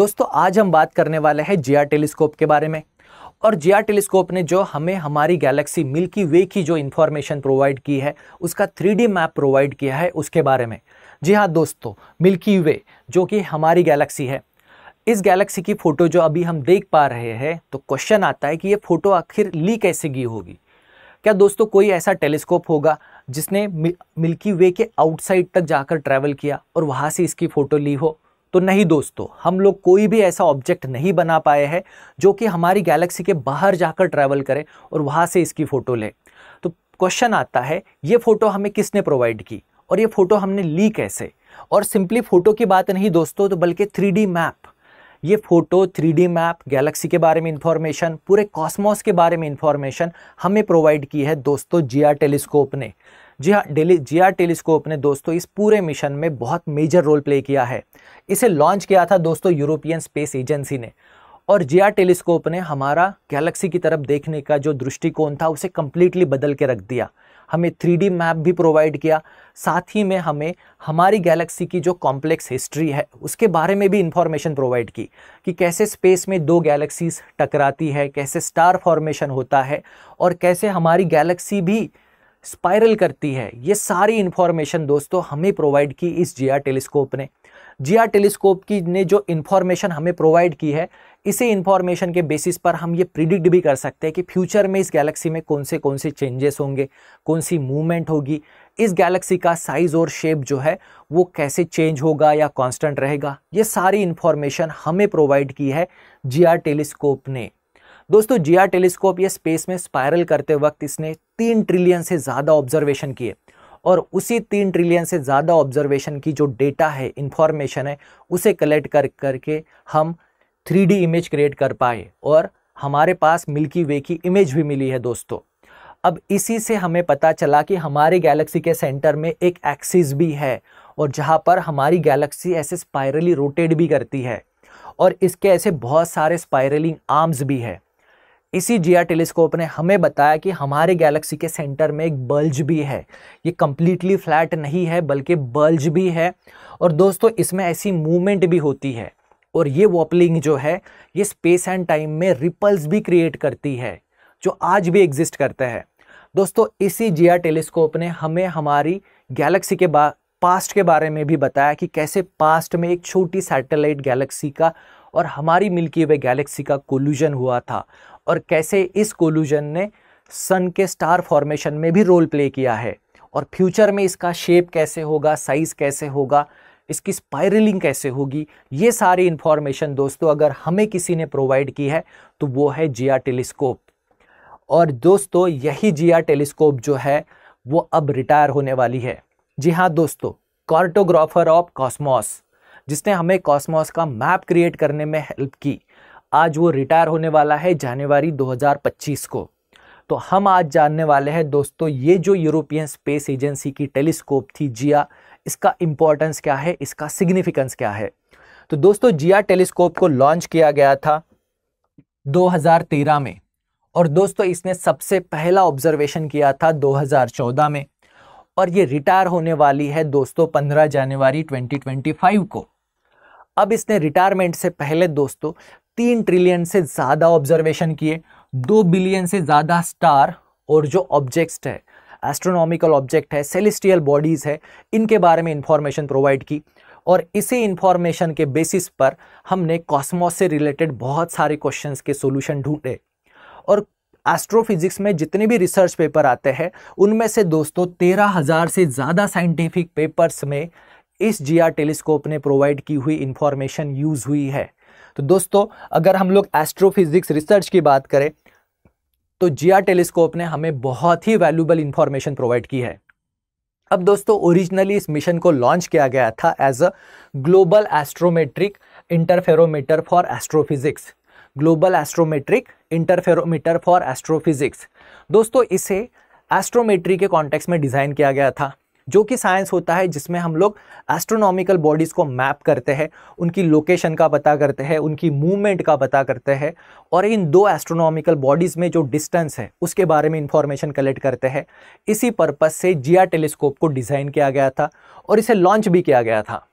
दोस्तों आज हम बात करने वाले हैं जिया टेलीस्कोप के बारे में। और जिया टेलीस्कोप ने जो हमें हमारी गैलेक्सी मिल्की वे की जो इन्फॉर्मेशन प्रोवाइड की है उसका 3D मैप प्रोवाइड किया है उसके बारे में। जी हाँ दोस्तों, मिल्की वे जो कि हमारी गैलेक्सी है, इस गैलेक्सी की फ़ोटो जो अभी हम देख पा रहे हैं, तो क्वेश्चन आता है कि ये फ़ोटो आखिर ली कैसे गई होगी। क्या दोस्तों कोई ऐसा टेलीस्कोप होगा जिसने मिल्की वे के आउटसाइड तक जाकर ट्रैवल किया और वहाँ से इसकी फ़ोटो ली हो? तो नहीं दोस्तों, हम लोग कोई भी ऐसा ऑब्जेक्ट नहीं बना पाए हैं जो कि हमारी गैलेक्सी के बाहर जाकर ट्रैवल करे और वहाँ से इसकी फ़ोटो ले। तो क्वेश्चन आता है, ये फ़ोटो हमें किसने प्रोवाइड की और ये फ़ोटो हमने ली कैसे? और सिंपली फ़ोटो की बात नहीं दोस्तों, तो बल्कि 3D मैप। ये फ़ोटो 3D मैप, गैलेक्सी के बारे में इंफॉर्मेशन, पूरे कॉस्मोस के बारे में इंफॉर्मेशन हमें प्रोवाइड की है दोस्तों जिया टेलीस्कोप ने। जी हाँ, जिया टेलीस्कोप ने दोस्तों इस पूरे मिशन में बहुत मेजर रोल प्ले किया है। इसे लॉन्च किया था दोस्तों यूरोपियन स्पेस एजेंसी ने, और जिया टेलीस्कोप ने हमारा गैलेक्सी की तरफ देखने का जो दृष्टिकोण था उसे कंप्लीटली बदल के रख दिया। हमें 3D मैप भी प्रोवाइड किया, साथ ही में हमें हमारी गैलेक्सी की जो कॉम्प्लेक्स हिस्ट्री है उसके बारे में भी इंफॉर्मेशन प्रोवाइड की कि कैसे स्पेस में दो गैलेक्सीज टकराती है, कैसे स्टार फॉर्मेशन होता है और कैसे हमारी गैलेक्सी भी स्पाइरल करती है। ये सारी इंफॉर्मेशन दोस्तों हमें प्रोवाइड की इस जिया टेलीस्कोप ने। जिया टेलीस्कोप की ने जो इन्फॉर्मेशन हमें प्रोवाइड की है, इसी इन्फॉर्मेशन के बेसिस पर हम ये प्रिडिक्ट भी कर सकते हैं कि फ्यूचर में इस गैलेक्सी में कौन से चेंजेस होंगे, कौन सी मूवमेंट होगी, इस गैलेक्सी का साइज और शेप जो है वो कैसे चेंज होगा या कांस्टेंट रहेगा। ये सारी इन्फॉर्मेशन हमें प्रोवाइड की है जिया टेलीस्कोप ने। दोस्तों जिया टेलीस्कोप ये स्पेस में स्पाइरल करते वक्त इसने 3 ट्रिलियन से ज़्यादा ऑब्जर्वेशन किए, और उसी 3 ट्रिलियन से ज़्यादा ऑब्जर्वेशन की जो डेटा है, इंफॉर्मेशन है, उसे कलेक्ट करके हम 3D इमेज क्रिएट कर पाए और हमारे पास मिल्की वे की इमेज भी मिली है दोस्तों। अब इसी से हमें पता चला कि हमारी गैलेक्सी के सेंटर में एक एक्सिस भी है और जहाँ पर हमारी गैलेक्सी ऐसे स्पाइरली रोटेट भी करती है, और इसके ऐसे बहुत सारे स्पाइरलिंग आर्म्स भी है। इसी जिया टेलीस्कोप ने हमें बताया कि हमारे गैलेक्सी के सेंटर में एक बल्ज भी है। ये कंप्लीटली फ्लैट नहीं है बल्कि बल्ज भी है, और दोस्तों इसमें ऐसी मूवमेंट भी होती है, और ये वॉपलिंग जो है ये स्पेस एंड टाइम में रिपल्स भी क्रिएट करती है जो आज भी एग्जिस्ट करते हैं। दोस्तों इसी जिया टेलीस्कोप ने हमें हमारी गैलेक्सी के पास्ट के बारे में भी बताया कि कैसे पास्ट में एक छोटी सैटेलाइट गैलेक्सी का और हमारी मिल्की वे गैलेक्सी का कोल्यूजन हुआ था, और कैसे इस कोल्यूजन ने सन के स्टार फॉर्मेशन में भी रोल प्ले किया है, और फ्यूचर में इसका शेप कैसे होगा, साइज कैसे होगा, इसकी स्पाइरलिंग कैसे होगी। ये सारी इंफॉर्मेशन दोस्तों अगर हमें किसी ने प्रोवाइड की है तो वो है जिया टेलीस्कोप। और दोस्तों यही जिया टेलीस्कोप जो है वो अब रिटायर होने वाली है। जी हाँ दोस्तों, कार्टोग्राफर ऑफ कॉस्मोस, जिसने हमें कॉस्मोस का मैप क्रिएट करने में हेल्प की, आज वो रिटायर होने वाला है जनवरी 2025 को। तो हम आज जानने वाले हैं दोस्तों ये जो यूरोपियन स्पेस एजेंसी की टेलीस्कोप थी जिया, इसका इंपॉर्टेंस क्या है, इसका सिग्निफिकेंस क्या है। तो दोस्तों जिया टेलीस्कोप को लॉन्च किया गया था 2013 में, और दोस्तों इसने सबसे पहला ऑब्जर्वेशन किया था 2014 में, और ये रिटायर होने वाली है दोस्तों 15 जनवरी 2025 को। अब इसने रिटायरमेंट से पहले दोस्तों 3 ट्रिलियन से ज़्यादा ऑब्जर्वेशन किए, 2 बिलियन से ज़्यादा स्टार और जो ऑब्जेक्ट्स है, एस्ट्रोनॉमिकल ऑब्जेक्ट है, सेलेस्टियल बॉडीज़ है, इनके बारे में इंफॉर्मेशन प्रोवाइड की। और इसी इंफॉर्मेशन के बेसिस पर हमने कॉस्मोस से रिलेटेड बहुत सारे क्वेश्चंस के सॉल्यूशन ढूंढे। और एस्ट्रोफिजिक्स में जितने भी रिसर्च पेपर आते हैं उनमें से दोस्तों 13,000 से ज़्यादा साइंटिफिक पेपर्स में इस जिया टेलीस्कोप ने प्रोवाइड की हुई इंफॉर्मेशन यूज़ हुई है। तो दोस्तों अगर हम लोग एस्ट्रोफिजिक्स रिसर्च की बात करें तो जिया टेलीस्कोप ने हमें बहुत ही वैल्यूबल इंफॉर्मेशन प्रोवाइड की है। अब दोस्तों ओरिजिनली इस मिशन को लॉन्च किया गया था as a global astrometric interferometer for astrophysics, global astrometric interferometer for astrophysics. दोस्तों इसे एस्ट्रोमेट्री के कॉन्टेक्स्ट में डिज़ाइन किया गया था, जो कि साइंस होता है जिसमें हम लोग एस्ट्रोनॉमिकल बॉडीज़ को मैप करते हैं, उनकी लोकेशन का पता करते हैं, उनकी मूवमेंट का पता करते हैं, और इन दो एस्ट्रोनॉमिकल बॉडीज़ में जो डिस्टेंस है उसके बारे में इंफॉर्मेशन कलेक्ट करते हैं। इसी पर्पज़ से जिया टेलीस्कोप को डिज़ाइन किया गया था और इसे लॉन्च भी किया गया था।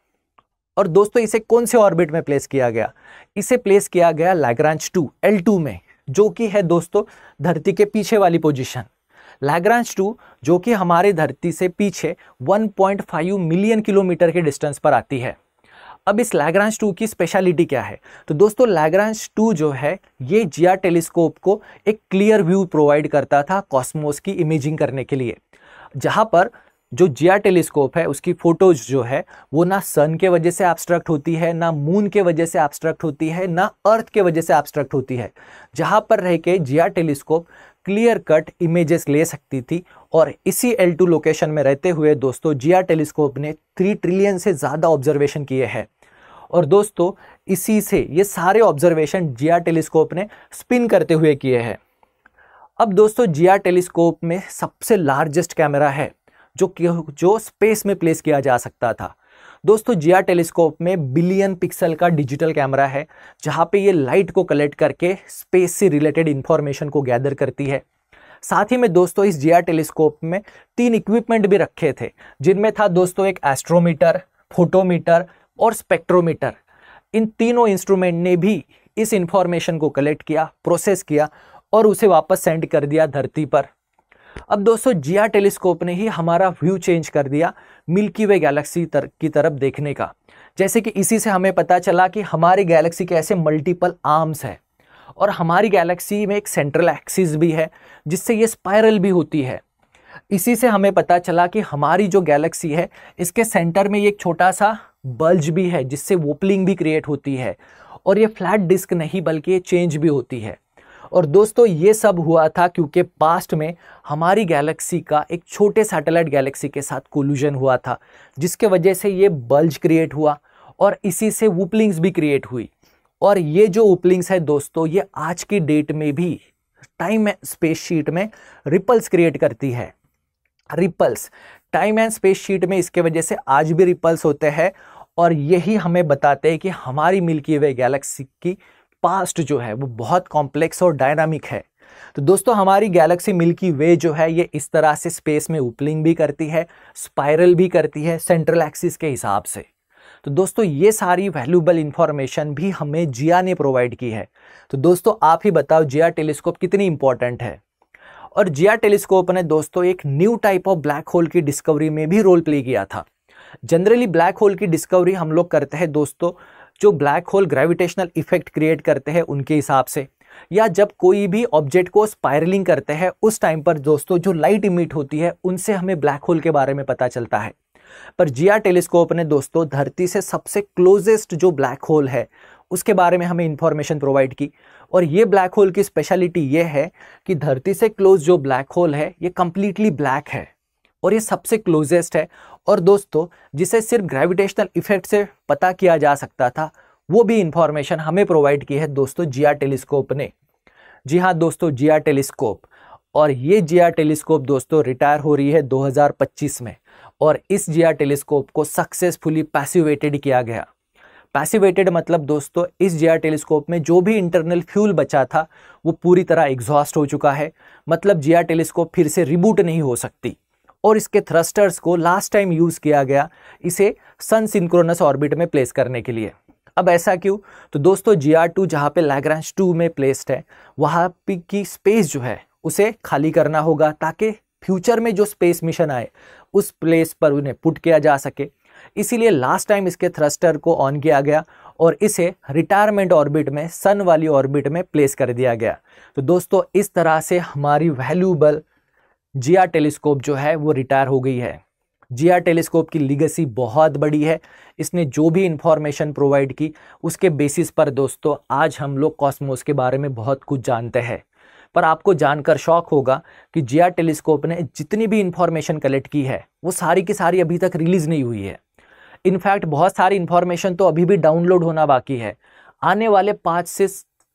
और दोस्तों इसे कौन से ऑर्बिट में प्लेस किया गया? इसे प्लेस किया गया लैग्रांज 2 L2 में, जो कि है दोस्तों धरती के पीछे वाली पोजीशन। लैग्रांज 2 जो कि हमारे धरती से पीछे 1.5 मिलियन किलोमीटर के डिस्टेंस पर आती है। अब इस लैग्रांज 2 की स्पेशलिटी क्या है? तो दोस्तों लैग्रांज 2 जो है ये जिया टेलीस्कोप को एक क्लियर व्यू प्रोवाइड करता था कॉस्मोस की इमेजिंग करने के लिए, जहां पर जो जिया टेलीस्कोप है उसकी फोटोज जो है वो ना सन के वजह से एब्स्ट्रैक्ट होती है, ना मून के वजह से एब्स्ट्रैक्ट होती है, ना अर्थ के वजह से एब्स्ट्रैक्ट होती है, जहां पर रह के जिया टेलीस्कोप क्लियर कट इमेजेस ले सकती थी। और इसी L2 लोकेशन में रहते हुए दोस्तों जिया टेलीस्कोप ने 3 ट्रिलियन से ज़्यादा ऑब्जर्वेशन किए हैं। और दोस्तों इसी से ये सारे ऑब्जर्वेशन जिया टेलीस्कोप ने स्पिन करते हुए किए हैं। अब दोस्तों जिया टेलीस्कोप में सबसे लार्जेस्ट कैमरा है जो स्पेस में प्लेस किया जा सकता था। दोस्तों जिया टेलीस्कोप में बिलियन पिक्सल का डिजिटल कैमरा है, जहां पे ये लाइट को कलेक्ट करके स्पेस से रिलेटेड इंफॉर्मेशन को गैदर करती है। साथ ही में दोस्तों इस जिया टेलीस्कोप में 3 इक्विपमेंट भी रखे थे, जिनमें था दोस्तों एक एस्ट्रोमीटर, फोटोमीटर और स्पेक्ट्रोमीटर। इन तीनों इंस्ट्रूमेंट ने भी इस इंफॉर्मेशन को कलेक्ट किया, प्रोसेस किया और उसे वापस सेंड कर दिया धरती पर। अब दोस्तों जिया टेलीस्कोप ने ही हमारा व्यू चेंज कर दिया मिल्की वे गैलेक्सी की तरफ देखने का। जैसे कि इसी से हमें पता चला कि हमारी गैलेक्सी के ऐसे मल्टीपल आर्म्स है और हमारी गैलेक्सी में एक सेंट्रल एक्सिस भी है जिससे ये स्पाइरल भी होती है। इसी से हमें पता चला कि हमारी जो गैलेक्सी है इसके सेंटर में एक छोटा सा बल्ज भी है जिससे वोपलिंग भी क्रिएट होती है, और ये फ्लैट डिस्क नहीं बल्कि ये चेंज भी होती है। और दोस्तों ये सब हुआ था क्योंकि पास्ट में हमारी गैलेक्सी का एक छोटे सैटेलाइट गैलेक्सी के साथ कोलिजन हुआ था, जिसके वजह से ये बल्ज क्रिएट हुआ और इसी से वुपलिंग्स भी क्रिएट हुई। और ये जो वुपलिंग्स है दोस्तों ये आज की डेट में भी टाइम स्पेस शीट में रिपल्स क्रिएट करती है। Ripples time and space sheet में इसके वजह से आज भी रिपल्स होते हैं, और यही हमें बताते हैं कि हमारी मिल्की वे गैलेक्सी की पास्ट जो है वो बहुत कॉम्प्लेक्स और डायनामिक है। तो दोस्तों हमारी गैलेक्सी मिल्की वे जो है ये इस तरह से स्पेस में उपलिंग भी करती है, स्पाइरल भी करती है सेंट्रल एक्सिस के हिसाब से। तो दोस्तों ये सारी वैल्यूएबल इंफॉर्मेशन भी हमें जिया ने प्रोवाइड की है। तो दोस्तों आप ही बताओ जिया टेलीस्कोप कितनी इंपॉर्टेंट है। और जिया टेलीस्कोप ने दोस्तों एक new type of black hole की डिस्कवरी में भी रोल प्ले किया था। जनरली ब्लैक होल की डिस्कवरी हम लोग करते हैं दोस्तों जो black hole gravitational effect create करते हैं उनके हिसाब से, या जब कोई भी ऑब्जेक्ट को स्पाइरलिंग करते हैं उस टाइम पर दोस्तों जो लाइट इमिट होती है उनसे हमें ब्लैक होल के बारे में पता चलता है। पर जिया टेलीस्कोप ने दोस्तों धरती से सबसे क्लोजेस्ट जो ब्लैक होल है उसके बारे में हमें इंफॉर्मेशन प्रोवाइड की। और ये ब्लैक होल की स्पेशलिटी ये है कि धरती से क्लोज जो ब्लैक होल है ये कंप्लीटली ब्लैक है और ये सबसे क्लोजेस्ट है। और दोस्तों जिसे सिर्फ ग्रेविटेशनल इफेक्ट से पता किया जा सकता था वो भी इंफॉर्मेशन हमें प्रोवाइड की है दोस्तों जिया टेलीस्कोप ने। जी हाँ दोस्तों जिया टेलीस्कोप, और ये जिया टेलीस्कोप दोस्तों रिटायर हो रही है 2025 में, और इस जिया टेलीस्कोप को सक्सेसफुली पैसिवेटेड किया गया। पैसिवेटेड मतलब दोस्तों इस जिया टेलीस्कोप में जो भी इंटरनल फ्यूल बचा था वो पूरी तरह एग्जॉस्ट हो चुका है, मतलब जिया टेलीस्कोप फिर से रिबूट नहीं हो सकती। और इसके थ्रस्टर्स को लास्ट टाइम यूज किया गया इसे सन सिंक्रोनस ऑर्बिट में प्लेस करने के लिए। अब ऐसा क्यों? तो दोस्तों GR2 जहाँ पे लैग्रांज 2 में प्लेस्ड है वहाँ की स्पेस जो है उसे खाली करना होगा ताकि फ्यूचर में जो स्पेस मिशन आए उस प्लेस पर उन्हें पुट किया जा सके। इसीलिए लास्ट टाइम इसके थ्रस्टर को ऑन किया गया और इसे रिटायरमेंट ऑर्बिट में सन वाली ऑर्बिट में प्लेस कर दिया गया। तो दोस्तों इस तरह से हमारी वैल्यूएबल जिया टेलीस्कोप जो है वो रिटायर हो गई है। जिया टेलीस्कोप की लीगेसी बहुत बड़ी है। इसने जो भी इंफॉर्मेशन प्रोवाइड की उसके बेसिस पर दोस्तों आज हम लोग कॉस्मोस के बारे में बहुत कुछ जानते हैं। पर आपको जानकर शॉक होगा कि जिया टेलीस्कोप ने जितनी भी इंफॉर्मेशन कलेक्ट की है वो सारी की सारी अभी तक रिलीज नहीं हुई है। इनफैक्ट बहुत सारी इंफॉर्मेशन तो अभी भी डाउनलोड होना बाकी है। आने वाले 5 से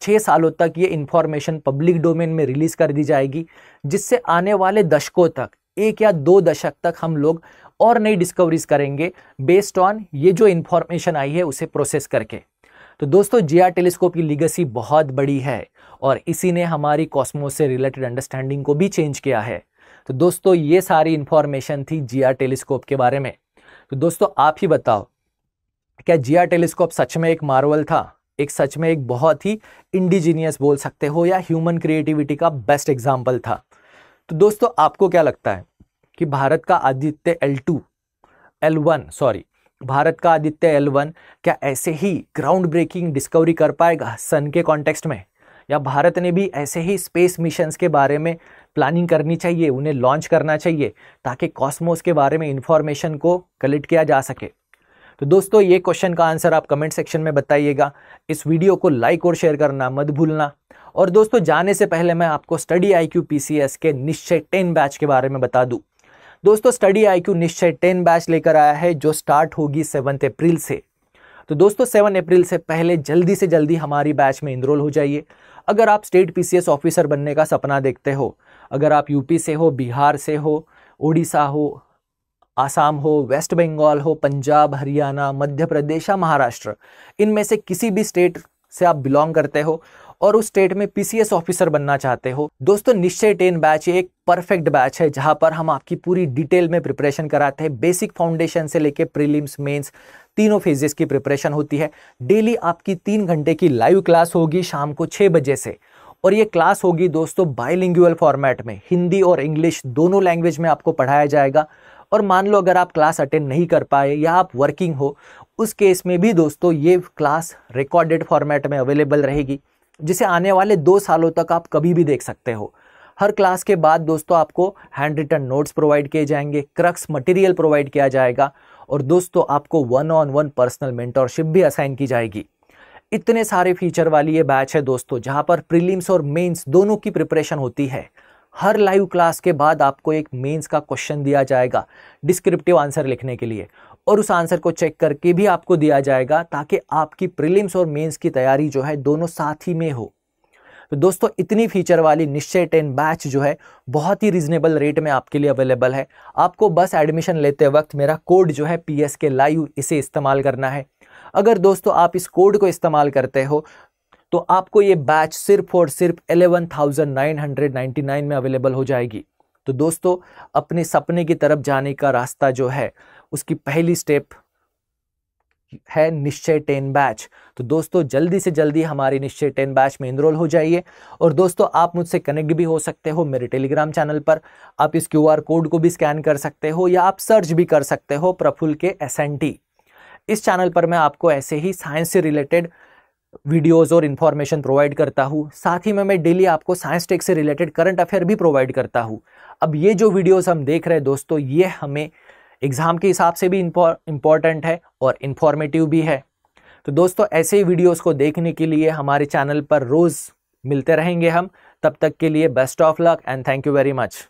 6 सालों तक ये इंफॉर्मेशन पब्लिक डोमेन में रिलीज कर दी जाएगी, जिससे आने वाले दशकों तक 1 या 2 दशक तक हम लोग और नई डिस्कवरीज करेंगे बेस्ड ऑन ये जो इंफॉर्मेशन आई है उसे प्रोसेस करके। तो दोस्तों जिया टेलीस्कोप की लीगेसी बहुत बड़ी है और इसी ने हमारी कॉस्मोस से रिलेटेड अंडरस्टैंडिंग को भी चेंज किया है। तो दोस्तों ये सारी इंफॉर्मेशन थी जिया टेलीस्कोप के बारे में। तो दोस्तों आप ही बताओ क्या जिया टेलीस्कोप सच में एक मार्वल था, एक सच में एक बहुत ही इंडिजीनियस बोल सकते हो, या ह्यूमन क्रिएटिविटी का बेस्ट एग्जाम्पल था? तो दोस्तों आपको क्या लगता है कि भारत का आदित्य L1 क्या ऐसे ही ग्राउंड ब्रेकिंग डिस्कवरी कर पाएगा सन के कॉन्टेक्स्ट में? या भारत ने भी ऐसे ही स्पेस मिशंस के बारे में प्लानिंग करनी चाहिए, उन्हें लॉन्च करना चाहिए ताकि कॉस्मोस के बारे में इंफॉर्मेशन को कलेक्ट किया जा सके? तो दोस्तों ये क्वेश्चन का आंसर आप कमेंट सेक्शन में बताइएगा। इस वीडियो को लाइक और शेयर करना मत भूलना। और दोस्तों जाने से पहले मैं आपको स्टडी IQ PCS के निश्चय 10 बैच के बारे में बता दूं। दोस्तों स्टडी IQ निश्चय 10 बैच लेकर आया है जो स्टार्ट होगी 7 अप्रैल से। तो दोस्तों 7 अप्रैल से पहले जल्दी से जल्दी हमारी बैच में इनरोल हो जाइए। अगर आप स्टेट PCS ऑफिसर बनने का सपना देखते हो, अगर आप यूपी से हो, बिहार से हो, उड़ीसा हो, आसाम हो, वेस्ट बंगाल हो, पंजाब, हरियाणा, मध्य प्रदेश या महाराष्ट्र, इनमें से किसी भी स्टेट से आप बिलोंग करते हो और उस स्टेट में PCS ऑफिसर बनना चाहते हो, दोस्तों निश्चय 10 बैच एक परफेक्ट बैच है जहां पर हम आपकी पूरी डिटेल में प्रिपरेशन कराते हैं। बेसिक फाउंडेशन से लेके प्रीलिम्स, मेंस, तीनों फेजेस की प्रिपरेशन होती है। डेली आपकी 3 घंटे की लाइव क्लास होगी शाम को 6 बजे से, और ये क्लास होगी दोस्तों बाइलिंगुअल फॉर्मेट में, हिंदी और इंग्लिश दोनों लैंग्वेज में आपको पढ़ाया जाएगा। और मान लो अगर आप क्लास अटेंड नहीं कर पाए या आप वर्किंग हो, उस केस में भी दोस्तों ये क्लास रिकॉर्डेड फॉर्मेट में अवेलेबल रहेगी, जिसे आने वाले 2 सालों तक आप कभी भी देख सकते हो। हर क्लास के बाद दोस्तों आपको हैंड रिटन नोट्स प्रोवाइड किए जाएंगे, क्रक्स मटेरियल प्रोवाइड किया जाएगा, और दोस्तों आपको 1-on-1 पर्सनल मेंटरशिप भी असाइन की जाएगी। इतने सारे फीचर वाली ये बैच है दोस्तों जहां पर प्रीलिम्स और मेंस दोनों की प्रिपरेशन होती है। हर लाइव क्लास के बाद आपको एक मेंस का क्वेश्चन दिया जाएगा डिस्क्रिप्टिव आंसर लिखने के लिए, और उस आंसर को चेक करके भी आपको दिया जाएगा ताकि आपकी प्रीलिम्स और मेंस की तैयारी जो है दोनों साथ ही में हो। तो दोस्तों इतनी फीचर वाली निश्चय 10 बैच जो है बहुत ही रीजनेबल रेट में आपके लिए अवेलेबल है। आपको बस एडमिशन लेते वक्त मेरा कोड जो है PSK लाइव, इसे इस्तेमाल करना है। अगर दोस्तों आप इस कोड को इस्तेमाल करते हो तो आपको ये बैच सिर्फ और सिर्फ 11,999 में अवेलेबल हो जाएगी। तो दोस्तों अपने सपने की तरफ जाने का रास्ता जो है उसकी पहली स्टेप है निश्चय 10 बैच। तो दोस्तों जल्दी से जल्दी हमारी निश्चय 10 बैच में इनरोल हो जाइए। और दोस्तों आप मुझसे कनेक्ट भी हो सकते हो मेरे टेलीग्राम चैनल पर। आप इस QR कोड को भी स्कैन कर सकते हो या आप सर्च भी कर सकते हो प्रफुल्ल के SNT। इस चैनल पर मैं आपको ऐसे ही साइंस से रिलेटेड वीडियोस और इन्फॉर्मेशन प्रोवाइड करता हूँ। साथ ही में मैं डेली आपको साइंस टेक से रिलेटेड करंट अफेयर भी प्रोवाइड करता हूँ। अब ये जो वीडियोस हम देख रहे हैं दोस्तों, ये हमें एग्जाम के हिसाब से भी इम्पॉर्टेंट है और इन्फॉर्मेटिव भी है। तो दोस्तों ऐसे ही वीडियोस को देखने के लिए हमारे चैनल पर रोज मिलते रहेंगे हम। तब तक के लिए best of luck and thank you very much.